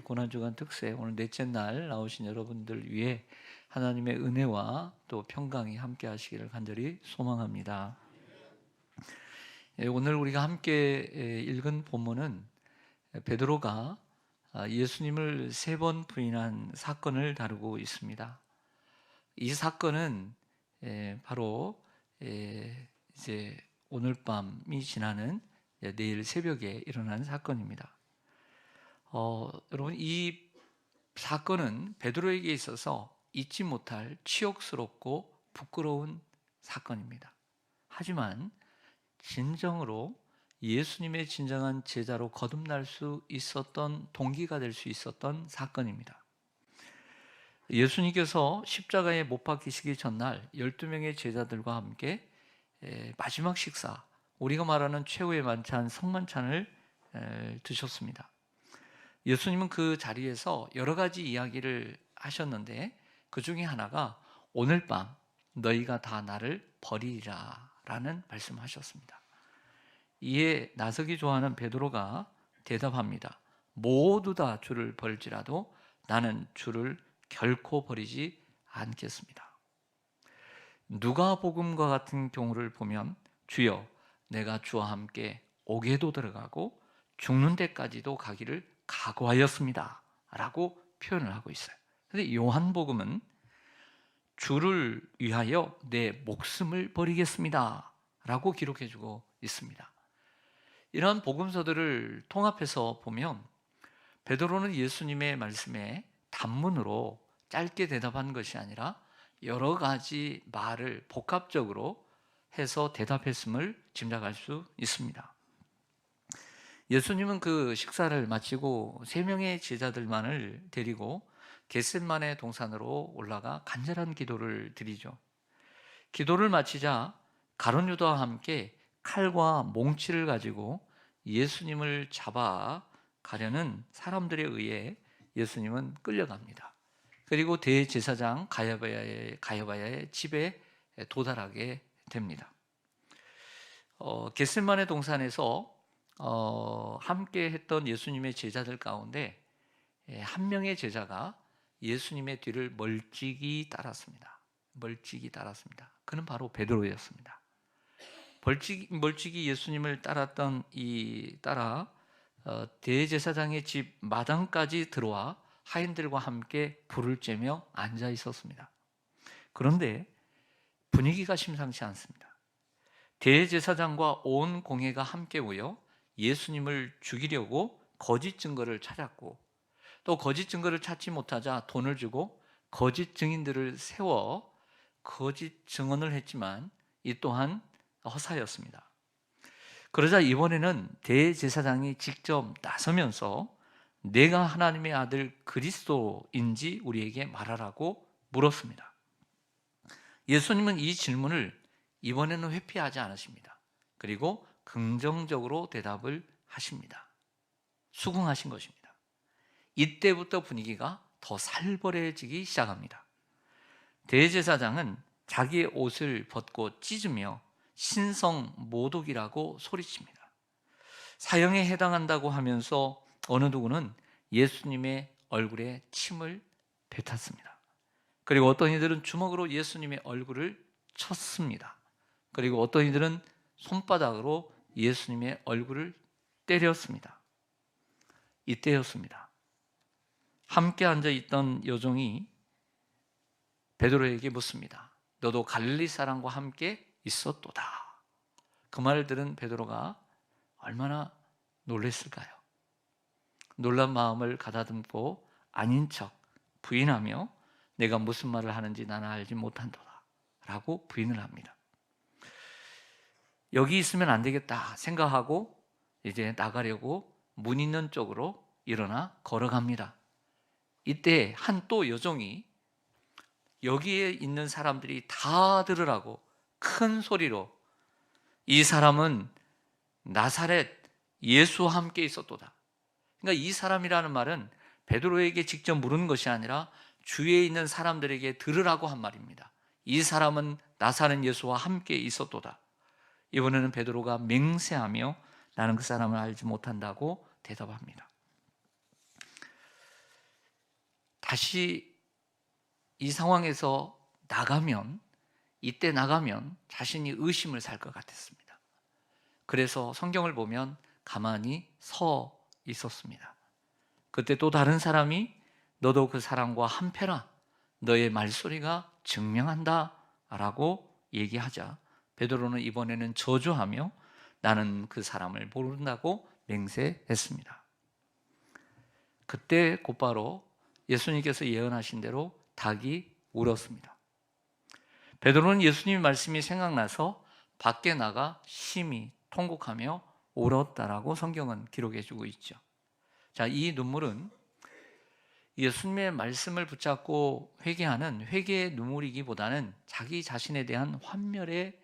고난주간 특세 오늘 넷째 날 나오신 여러분들 위해 하나님의 은혜와 또 평강이 함께 하시기를 간절히 소망합니다. 오늘 우리가 함께 읽은 본문은 베드로가 예수님을 3번 부인한 사건을 다루고 있습니다. 이 사건은 바로 이제 오늘 밤이 지나는 내일 새벽에 일어난 사건입니다. 여러분, 이 사건은 베드로에게 있어서 잊지 못할 치욕스럽고 부끄러운 사건입니다. 하지만 진정으로 예수님의 진정한 제자로 거듭날 수 있었던 동기가 될 수 있었던 사건입니다. 예수님께서 십자가에 못 박히시기 전날 12명의 제자들과 함께 마지막 식사, 우리가 말하는 최후의 만찬 성만찬을 드셨습니다. 예수님은 그 자리에서 여러 가지 이야기를 하셨는데 그 중에 하나가 오늘 밤 너희가 다 나를 버리리라 라는 말씀하셨습니다. 이에 나서기 좋아하는 베드로가 대답합니다. 모두 다 주를 벌지라도 나는 주를 결코 버리지 않겠습니다. 누가복음과 같은 경우를 보면 주여 내가 주와 함께 옥에도 들어가고 죽는 데까지도 가기를 각오하였습니다 라고 표현을 하고 있어요. 그런데 요한복음은 주를 위하여 내 목숨을 버리겠습니다 라고 기록해주고 있습니다. 이러한 복음서들을 통합해서 보면 베드로는 예수님의 말씀에 단문으로 짧게 대답한 것이 아니라 여러 가지 말을 복합적으로 해서 대답했음을 짐작할 수 있습니다. 예수님은 그 식사를 마치고 3명의 제자들만을 데리고 겟셋마네 동산으로 올라가 간절한 기도를 드리죠. 기도를 마치자 가룟 유다와 함께 칼과 몽치를 가지고 예수님을 잡아 가려는 사람들에 의해 예수님은 끌려갑니다. 그리고 대제사장 가야바의 집에 도달하게 됩니다. 겟셋마네 동산에서 함께 했던 예수님의 제자들 가운데 한 명의 제자가 예수님의 뒤를 멀찍이 따랐습니다. 그는 바로 베드로였습니다. 멀찍이 예수님을 따랐던 대제사장의 집 마당까지 들어와 하인들과 함께 불을 쬐며 앉아 있었습니다. 그런데 분위기가 심상치 않습니다. 대제사장과 온 공회가 함께 모여 예수님을 죽이려고 거짓 증거를 찾았고 또 거짓 증거를 찾지 못하자 돈을 주고 거짓 증인들을 세워 거짓 증언을 했지만 이 또한 허사였습니다. 그러자 이번에는 대제사장이 직접 나서면서 내가 하나님의 아들 그리스도인지 우리에게 말하라고 물었습니다. 예수님은 이 질문을 이번에는 회피하지 않으십니다. 그리고 긍정적으로 대답을 하십니다. 수긍하신 것입니다. 이때부터 분위기가 더 살벌해지기 시작합니다. 대제사장은 자기의 옷을 벗고 찢으며 신성 모독이라고 소리칩니다. 사형에 해당한다고 하면서 어느 누구는 예수님의 얼굴에 침을 뱉었습니다. 그리고 어떤 이들은 주먹으로 예수님의 얼굴을 쳤습니다. 그리고 어떤 이들은 손바닥으로 예수님의 얼굴을 때렸습니다. 이때였습니다. 함께 앉아있던 여종이 베드로에게 묻습니다. 너도 갈릴리 사람과 함께 있었도다. 그 말을 들은 베드로가 얼마나 놀랐을까요? 놀란 마음을 가다듬고 아닌 척 부인하며 내가 무슨 말을 하는지 나는 알지 못한도다 라고 부인을 합니다. 여기 있으면 안 되겠다 생각하고 이제 나가려고 문 있는 쪽으로 일어나 걸어갑니다. 이때 한 또 여종이 여기에 있는 사람들이 다 들으라고 큰 소리로 이 사람은 나사렛 예수와 함께 있었도다. 그러니까 이 사람이라는 말은 베드로에게 직접 물은 것이 아니라 주위에 있는 사람들에게 들으라고 한 말입니다. 이 사람은 나사렛 예수와 함께 있었도다. 이번에는 베드로가 맹세하며 나는 그 사람을 알지 못한다고 대답합니다. 다시 이 상황에서 이때 나가면 자신이 의심을 살 것 같았습니다. 그래서 성경을 보면 가만히 서 있었습니다. 그때 또 다른 사람이 너도 그 사람과 한패라, 너의 말소리가 증명한다 라고 얘기하자 베드로는 이번에는 저주하며 나는 그 사람을 모른다고 맹세했습니다. 그때 곧바로 예수님께서 예언하신 대로 닭이 울었습니다. 베드로는 예수님의 말씀이 생각나서 밖에 나가 심히 통곡하며 울었다라고 성경은 기록해 주고 있죠. 자, 이 눈물은 예수님의 말씀을 붙잡고 회개하는 회개의 눈물이기보다는 자기 자신에 대한 환멸의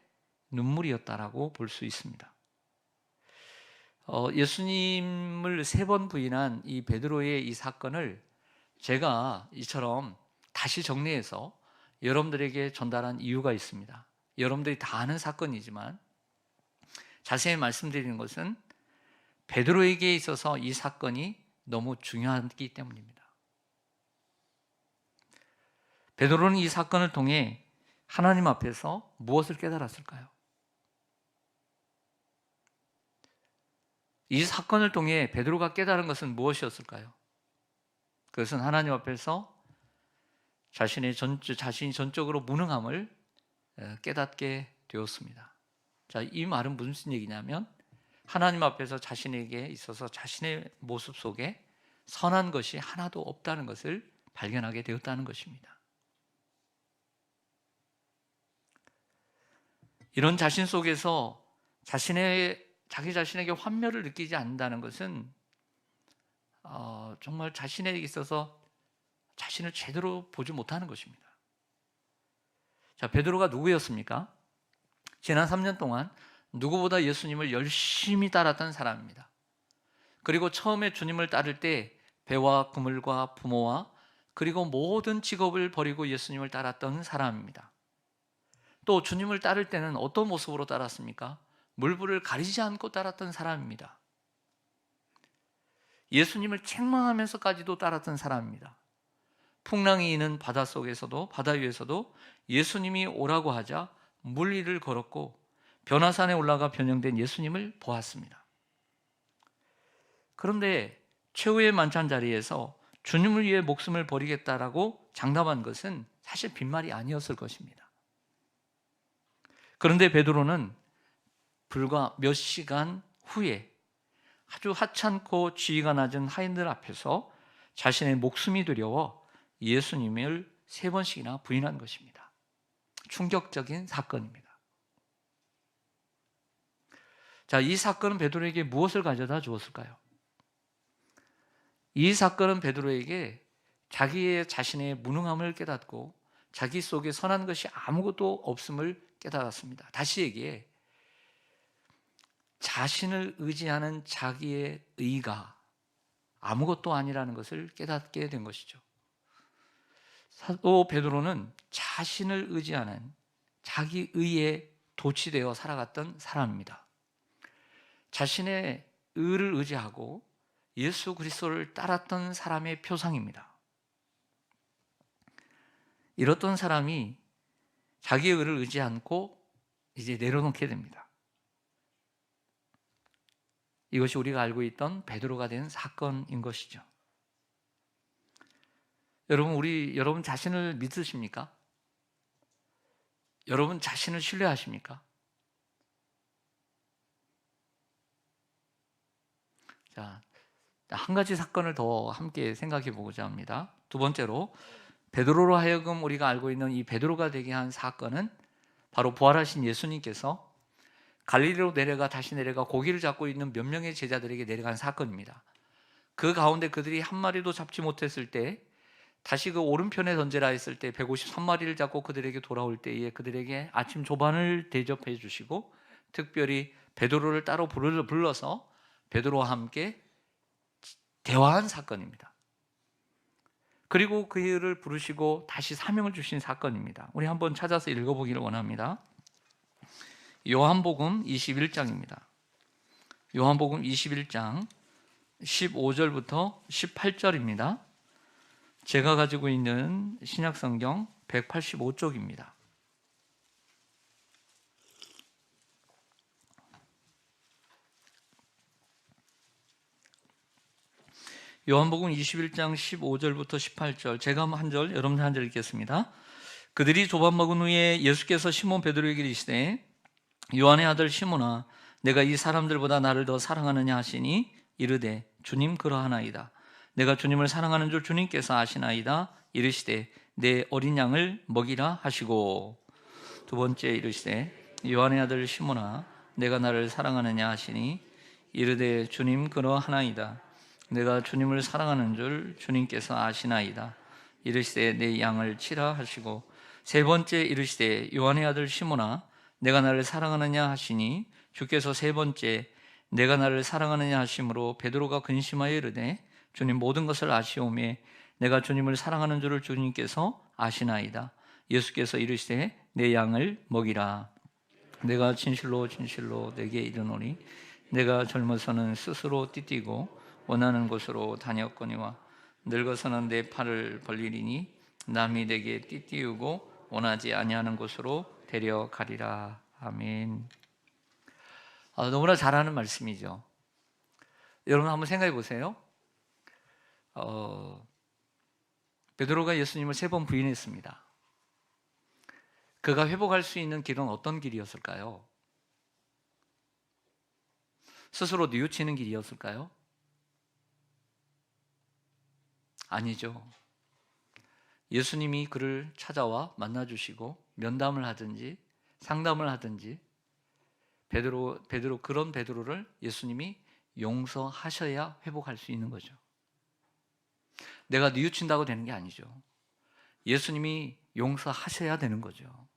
눈물이었다라고 볼 수 있습니다. 예수님을 3번 부인한 이 베드로의 이 사건을 제가 이처럼 다시 정리해서 여러분들에게 전달한 이유가 있습니다. 여러분들이 다 아는 사건이지만 자세히 말씀드리는 것은 베드로에게 있어서 이 사건이 너무 중요하기 때문입니다. 베드로는 이 사건을 통해 하나님 앞에서 무엇을 깨달았을까요? 이 사건을 통해 베드로가 깨달은 것은 무엇이었을까요? 그것은 하나님 앞에서 자신이 전적으로 무능함을 깨닫게 되었습니다. 자, 이 말은 무슨 얘기냐면 하나님 앞에서 자신에게 있어서 자신의 모습 속에 선한 것이 하나도 없다는 것을 발견하게 되었다는 것입니다. 이런 자신 속에서 자기 자신에게 환멸을 느끼지 않는다는 것은 정말 자신에게 있어서 자신을 제대로 보지 못하는 것입니다. 자, 베드로가 누구였습니까? 지난 3년 동안 누구보다 예수님을 열심히 따랐던 사람입니다. 그리고 처음에 주님을 따를 때 배와 그물과 부모와 그리고 모든 직업을 버리고 예수님을 따랐던 사람입니다. 또 주님을 따를 때는 어떤 모습으로 따랐습니까? 물불을 가리지 않고 따랐던 사람입니다. 예수님을 책망하면서까지도 따랐던 사람입니다. 풍랑이 있는 바다 위에서도 예수님이 오라고 하자 물 위를 걸었고 변화산에 올라가 변형된 예수님을 보았습니다. 그런데 최후의 만찬 자리에서 주님을 위해 목숨을 버리겠다라고 장담한 것은 사실 빈말이 아니었을 것입니다. 그런데 베드로는 불과 몇 시간 후에 아주 하찮고 지위가 낮은 하인들 앞에서 자신의 목숨이 두려워 예수님을 3번씩이나 부인한 것입니다. 충격적인 사건입니다. 자, 이 사건은 베드로에게 무엇을 가져다 주었을까요? 이 사건은 베드로에게 자신의 무능함을 깨닫고 자기 속에 선한 것이 아무것도 없음을 깨달았습니다. 다시 얘기해 자신을 의지하는 자기의 의가 아무것도 아니라는 것을 깨닫게 된 것이죠. 사도 베드로는 자신을 의지하는 자기 의에 도취되어 살아갔던 사람입니다. 자신의 의를 의지하고 예수 그리스도를 따랐던 사람의 표상입니다. 이렇던 사람이 자기의 의를 의지 않고 이제 내려놓게 됩니다. 이것이 우리가 알고 있던 베드로가 된 사건인 것이죠. 여러분 자신을 믿으십니까? 여러분 자신을 신뢰하십니까? 자, 한 가지 사건을 더 함께 생각해 보고자 합니다. 두 번째로 베드로로 하여금 우리가 알고 있는 이 베드로가 되게 한 사건은 바로 부활하신 예수님께서 갈릴리로 다시 내려가 고기를 잡고 있는 몇 명의 제자들에게 내려간 사건입니다. 그 가운데 그들이 한 마리도 잡지 못했을 때 다시 그 오른편에 던지라 했을 때 153마리를 잡고 그들에게 돌아올 때에 그들에게 아침 조반을 대접해 주시고 특별히 베드로를 따로 불러서 베드로와 함께 대화한 사건입니다. 그리고 그를 부르시고 다시 사명을 주신 사건입니다. 우리 한번 찾아서 읽어보기를 원합니다. 요한복음 21장입니다. 요한복음 21장 15절부터 18절입니다. 제가 가지고 있는 신약성경 185쪽입니다. 요한복음 21장 15절부터 18절, 제가 한 절, 여러분 한 절 읽겠습니다. 그들이 조밥 먹은 후에 예수께서 시몬 베드로에게 이르시되 요한의 아들 시몬아, 내가 이 사람들보다 나를 더 사랑하느냐 하시니 이르되 주님 그러하나이다. 내가 주님을 사랑하는 줄 주님께서 아시나이다. 이르시되 내 어린 양을 먹이라 하시고, 두 번째 이르시되 요한의 아들 시몬아, 내가 나를 사랑하느냐 하시니 이르되 주님 그러하나이다. 내가 주님을 사랑하는 줄 주님께서 아시나이다. 이르시되 내 양을 치라 하시고, 세 번째 이르시되 요한의 아들 시몬아, 내가 나를 사랑하느냐 하시니 주께서 세 번째 내가 나를 사랑하느냐 하심으로 베드로가 근심하여 이르되 주님 모든 것을 아시오매 내가 주님을 사랑하는 줄을 주님께서 아시나이다. 예수께서 이르시되 내 양을 먹이라. 내가 진실로 진실로 내게 이르노니 내가 젊어서는 스스로 띠띠고 원하는 곳으로 다녔거니와 늙어서는 내 팔을 벌리리니 남이 내게 띠띠우고 원하지 아니하는 곳으로 데려가리라. 아멘. 너무나 잘하는 말씀이죠. 여러분 한번 생각해 보세요. 베드로가 예수님을 3번 부인했습니다. 그가 회복할 수 있는 길은 어떤 길이었을까요? 스스로 뉘우치는 길이었을까요? 아니죠. 예수님이 그를 찾아와 만나주시고 면담을 하든지 상담을 하든지 베드로 그런 베드로를 예수님이 용서하셔야 회복할 수 있는 거죠. 내가 뉘우친다고 되는 게 아니죠. 예수님이 용서하셔야 되는 거죠.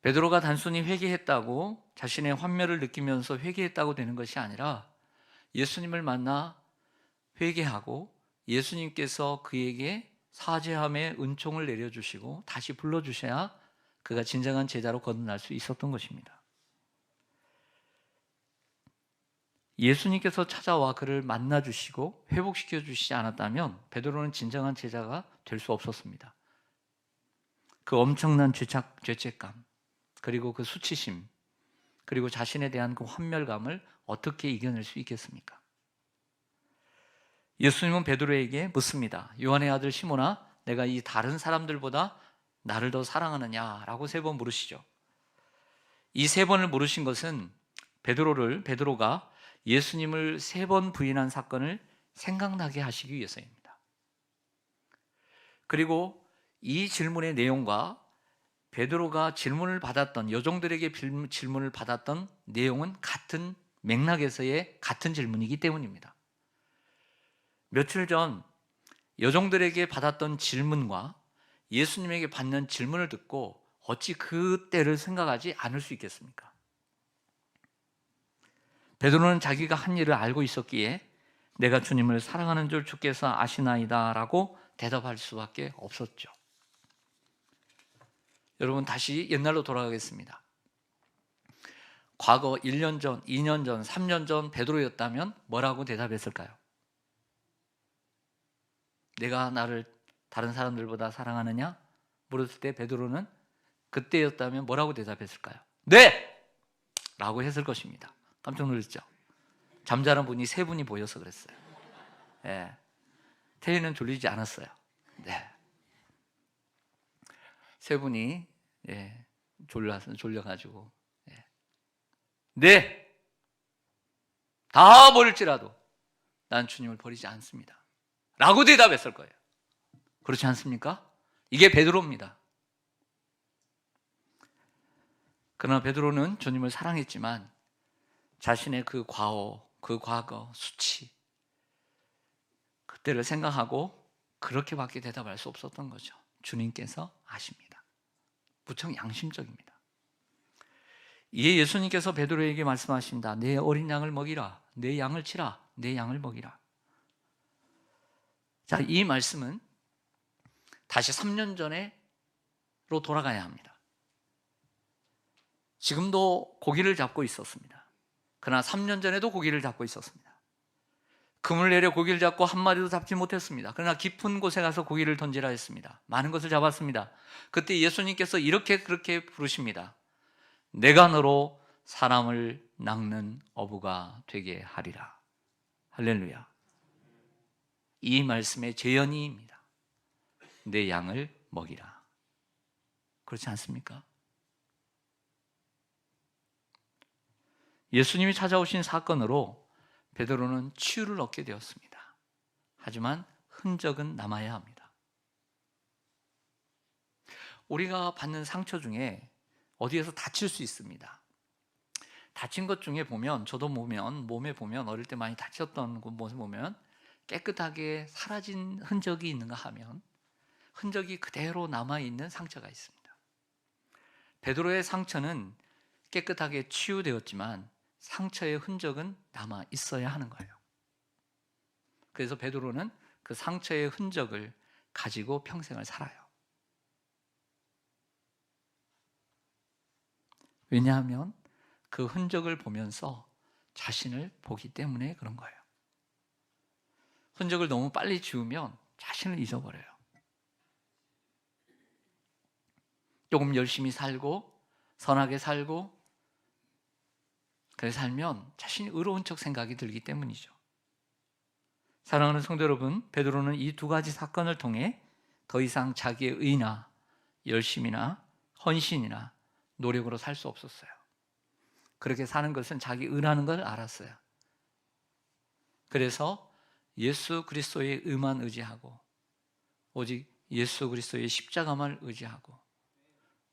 베드로가 단순히 회개했다고 자신의 환멸을 느끼면서 회개했다고 되는 것이 아니라 예수님을 만나 회개하고 예수님께서 그에게 사죄함의 은총을 내려주시고 다시 불러주셔야 그가 진정한 제자로 거듭날 수 있었던 것입니다. 예수님께서 찾아와 그를 만나주시고 회복시켜주시지 않았다면 베드로는 진정한 제자가 될 수 없었습니다. 그 엄청난 죄책감, 그리고 그 수치심, 그리고 자신에 대한 그 환멸감을 어떻게 이겨낼 수 있겠습니까? 예수님은 베드로에게 묻습니다. 요한의 아들 시몬아, 내가 이 다른 사람들보다 나를 더 사랑하느냐라고 3번 물으시죠. 이 3번을 물으신 것은 베드로가 예수님을 3번 부인한 사건을 생각나게 하시기 위해서입니다. 그리고 이 질문의 내용과 베드로가 질문을 받았던, 여종들에게 질문을 받았던 내용은 같은 맥락에서의 같은 질문이기 때문입니다. 며칠 전 여종들에게 받았던 질문과 예수님에게 받는 질문을 듣고 어찌 그때를 생각하지 않을 수 있겠습니까? 베드로는 자기가 한 일을 알고 있었기에 내가 주님을 사랑하는 줄 주께서 아시나이다 라고 대답할 수밖에 없었죠. 여러분 다시 옛날로 돌아가겠습니다. 과거 1년 전, 2년 전, 3년 전 베드로였다면 뭐라고 대답했을까요? 내가 나를 다른 사람들보다 사랑하느냐? 물었을 때 베드로는 그때였다면 뭐라고 대답했을까요? 네! 라고 했을 것입니다. 깜짝 놀랐죠? 잠자는 분이 3분이 보여서 그랬어요. 네. 태희는 졸리지 않았어요. 네. 3분이 졸려가지고 네! 다 버릴지라도 난 주님을 버리지 않습니다 라고 대답했을 거예요. 그렇지 않습니까? 이게 베드로입니다. 그러나 베드로는 주님을 사랑했지만 자신의 그 과오, 그 과거, 수치, 그때를 생각하고 그렇게밖에 대답할 수 없었던 거죠. 주님께서 아십니다. 무척 양심적입니다. 이에 예수님께서 베드로에게 말씀하십니다. 내 어린 양을 먹이라. 내 양을 치라. 내 양을 먹이라. 자, 이 말씀은 다시 3년 전으로 돌아가야 합니다. 지금도 고기를 잡고 있었습니다. 그러나 3년 전에도 고기를 잡고 있었습니다. 그 금을 내려 고기를 잡고 한 마리도 잡지 못했습니다. 그러나 깊은 곳에 가서 고기를 던지라 했습니다. 많은 것을 잡았습니다. 그때 예수님께서 이렇게 그렇게 부르십니다. 내가 너로 사람을 낚는 어부가 되게 하리라. 할렐루야. 이 말씀의 재현이입니다. 내 양을 먹이라. 그렇지 않습니까? 예수님이 찾아오신 사건으로 베드로는 치유를 얻게 되었습니다. 하지만 흔적은 남아야 합니다. 우리가 받는 상처 중에 어디에서 다칠 수 있습니다. 다친 것 중에 보면, 저도 몸에 보면 어릴 때 많이 다쳤던 곳 보면 깨끗하게 사라진 흔적이 있는가 하면 흔적이 그대로 남아있는 상처가 있습니다. 베드로의 상처는 깨끗하게 치유되었지만 상처의 흔적은 남아 있어야 하는 거예요. 그래서 베드로는 그 상처의 흔적을 가지고 평생을 살아요. 왜냐하면 그 흔적을 보면서 자신을 보기 때문에 그런 거예요. 흔적을 너무 빨리 지우면 자신을 잊어버려요. 조금 열심히 살고 선하게 살고 그렇게 살면 자신이 의로운 척 생각이 들기 때문이죠. 사랑하는 성도 여러분, 베드로는 이 두 가지 사건을 통해 더 이상 자기의 의나 열심이나 헌신이나 노력으로 살 수 없었어요. 그렇게 사는 것은 자기 의라는 걸 알았어요. 그래서 예수 그리스도의 의만 의지하고 오직 예수 그리스도의 십자가만 의지하고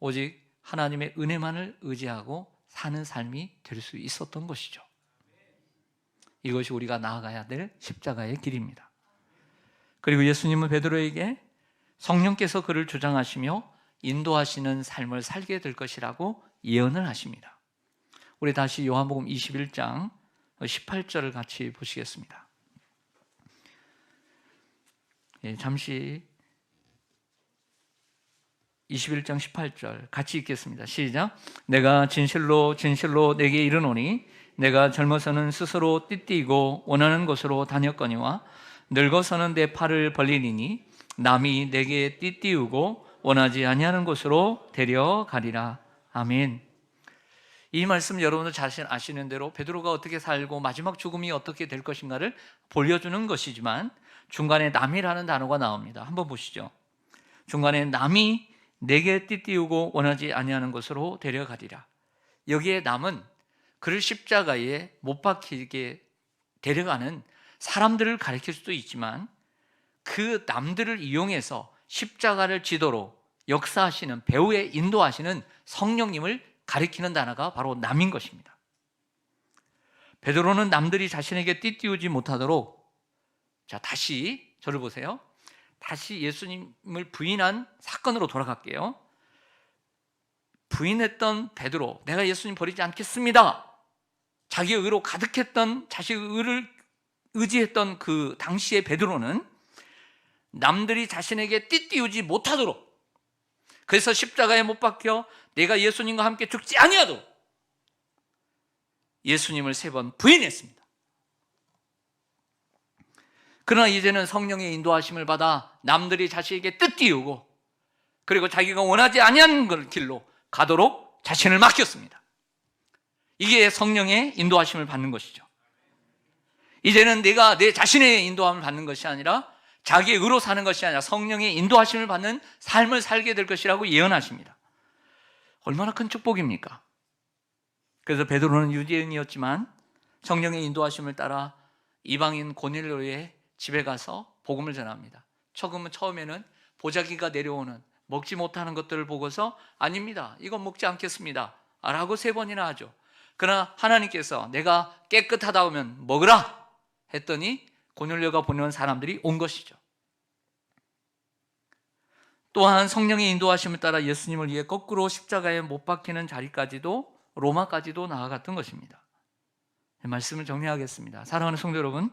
오직 하나님의 은혜만을 의지하고 사는 삶이 될 수 있었던 것이죠. 이것이 우리가 나아가야 될 십자가의 길입니다. 그리고 예수님은 베드로에게 성령께서 그를 주장하시며 인도하시는 삶을 살게 될 것이라고 예언을 하십니다. 우리 다시 요한복음 21장 18절을 같이 보시겠습니다. 잠시 21장 18절 같이 읽겠습니다. 시작. 내가 진실로 진실로 내게 이르노니 내가 젊어서는 스스로 띠띠고 원하는 곳으로 다녔거니와 늙어서는 내 팔을 벌리니 남이 내게 띠띠우고 원하지 아니하는 곳으로 데려가리라. 아멘. 이 말씀 여러분들 자신 아시는 대로 베드로가 어떻게 살고 마지막 죽음이 어떻게 될 것인가를 보여주는 것이지만 중간에 남이라는 단어가 나옵니다. 한번 보시죠. 중간에 남이 내게 띠띠우고 원하지 아니하는 곳으로 데려가리라. 여기에 남은 그를 십자가에 못 박히게 데려가는 사람들을 가리킬 수도 있지만 그 남들을 이용해서 십자가를 지도로 역사하시는 배후에 인도하시는 성령님을 가리키는 단어가 바로 남인 것입니다. 베드로는 남들이 자신에게 띠띠우지 못하도록, 자, 다시 저를 보세요. 다시 예수님을 부인한 사건으로 돌아갈게요. 부인했던 베드로, 내가 예수님 버리지 않겠습니다. 자기의 의로 가득했던, 자신의 의를 의지했던 그 당시의 베드로는 남들이 자신에게 띠띠우지 못하도록, 그래서 십자가에 못 박혀 내가 예수님과 함께 죽지 아니하도록 예수님을 3번 부인했습니다. 그러나 이제는 성령의 인도하심을 받아 남들이 자신에게 띠띠우고 그리고 자기가 원하지 아니하는 길로 가도록 자신을 맡겼습니다. 이게 성령의 인도하심을 받는 것이죠. 이제는 내가 내 자신의 인도함을 받는 것이 아니라 자기의 의로 사는 것이 아니라 성령의 인도하심을 받는 삶을 살게 될 것이라고 예언하십니다. 얼마나 큰 축복입니까? 그래서 베드로는 유대인이었지만 성령의 인도하심을 따라 이방인 고넬료의 집에 가서 복음을 전합니다. 처음에는 보자기가 내려오는 먹지 못하는 것들을 보고서 아닙니다, 이건 먹지 않겠습니다 라고 3번이나 하죠. 그러나 하나님께서 내가 깨끗하다 하면 먹으라 했더니 고넬료가 보내는 사람들이 온 것이죠. 또한 성령의 인도하심을 따라 예수님을 위해 거꾸로 십자가에 못 박히는 자리까지도, 로마까지도 나아갔던 것입니다. 말씀을 정리하겠습니다. 사랑하는 성도 여러분,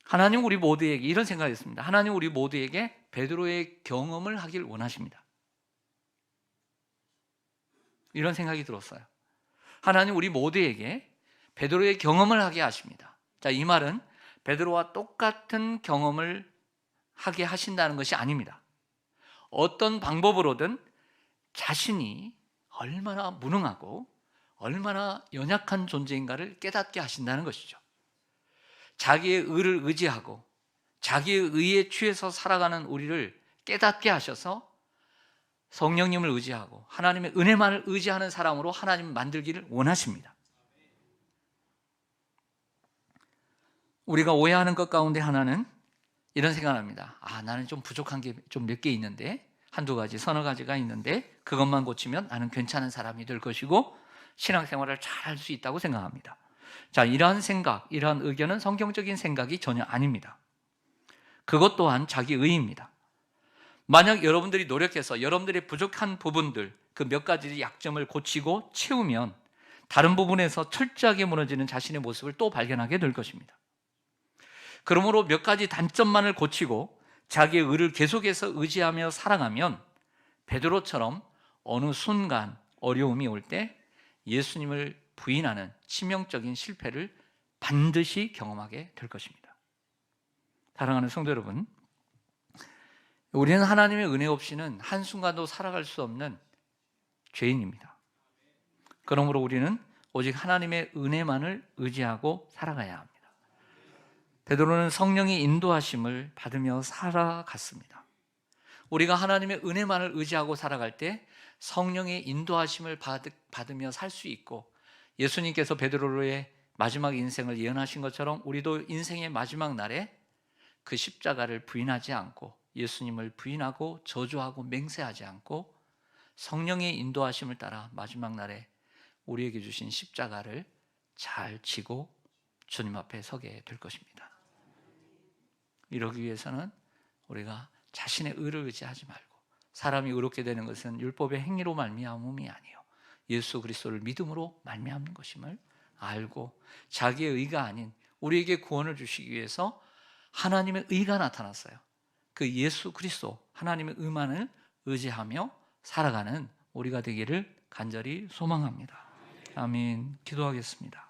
하나님 우리 모두에게 이런 생각이 있습니다. 하나님 우리 모두에게 베드로의 경험을 하길 원하십니다. 이런 생각이 들었어요. 하나님 우리 모두에게 베드로의 경험을 하게 하십니다. 자, 이 말은 베드로와 똑같은 경험을 하게 하신다는 것이 아닙니다. 어떤 방법으로든 자신이 얼마나 무능하고 얼마나 연약한 존재인가를 깨닫게 하신다는 것이죠. 자기의 의를 의지하고 자기의 의에 취해서 살아가는 우리를 깨닫게 하셔서 성령님을 의지하고 하나님의 은혜만을 의지하는 사람으로 하나님 만들기를 원하십니다. 우리가 오해하는 것 가운데 하나는 이런 생각을 합니다. 나는 좀 부족한 게 좀 몇 개 있는데, 한두 가지, 서너 가지가 있는데 그것만 고치면 나는 괜찮은 사람이 될 것이고 신앙생활을 잘 할 수 있다고 생각합니다. 자, 이러한 생각, 이러한 의견은 성경적인 생각이 전혀 아닙니다. 그것 또한 자기 의입니다. 만약 여러분들이 노력해서 여러분들의 부족한 부분들, 그 몇 가지 약점을 고치고 채우면 다른 부분에서 철저하게 무너지는 자신의 모습을 또 발견하게 될 것입니다. 그러므로 몇 가지 단점만을 고치고 자기의 의를 계속해서 의지하며 살아가면 베드로처럼 어느 순간 어려움이 올 때 예수님을 부인하는 치명적인 실패를 반드시 경험하게 될 것입니다. 사랑하는 성도 여러분, 우리는 하나님의 은혜 없이는 한순간도 살아갈 수 없는 죄인입니다. 그러므로 우리는 오직 하나님의 은혜만을 의지하고 살아가야 합니다. 베드로는 성령의 인도하심을 받으며 살아갔습니다. 우리가 하나님의 은혜만을 의지하고 살아갈 때 성령의 인도하심을 받으며 살 수 있고, 예수님께서 베드로의 마지막 인생을 예언하신 것처럼 우리도 인생의 마지막 날에 그 십자가를 부인하지 않고 예수님을 부인하고 저주하고 맹세하지 않고 성령의 인도하심을 따라 마지막 날에 우리에게 주신 십자가를 잘 지고 주님 앞에 서게 될 것입니다. 이러기 위해서는 우리가 자신의 의를 의지하지 말고, 사람이 의롭게 되는 것은 율법의 행위로 말미암음이 아니요 예수 그리스도를 믿음으로 말미암는 것임을 알고, 자기의 의가 아닌 우리에게 구원을 주시기 위해서 하나님의 의가 나타났어요. 그 예수 그리스도 하나님의 의만을 의지하며 살아가는 우리가 되기를 간절히 소망합니다. 아멘. 기도하겠습니다.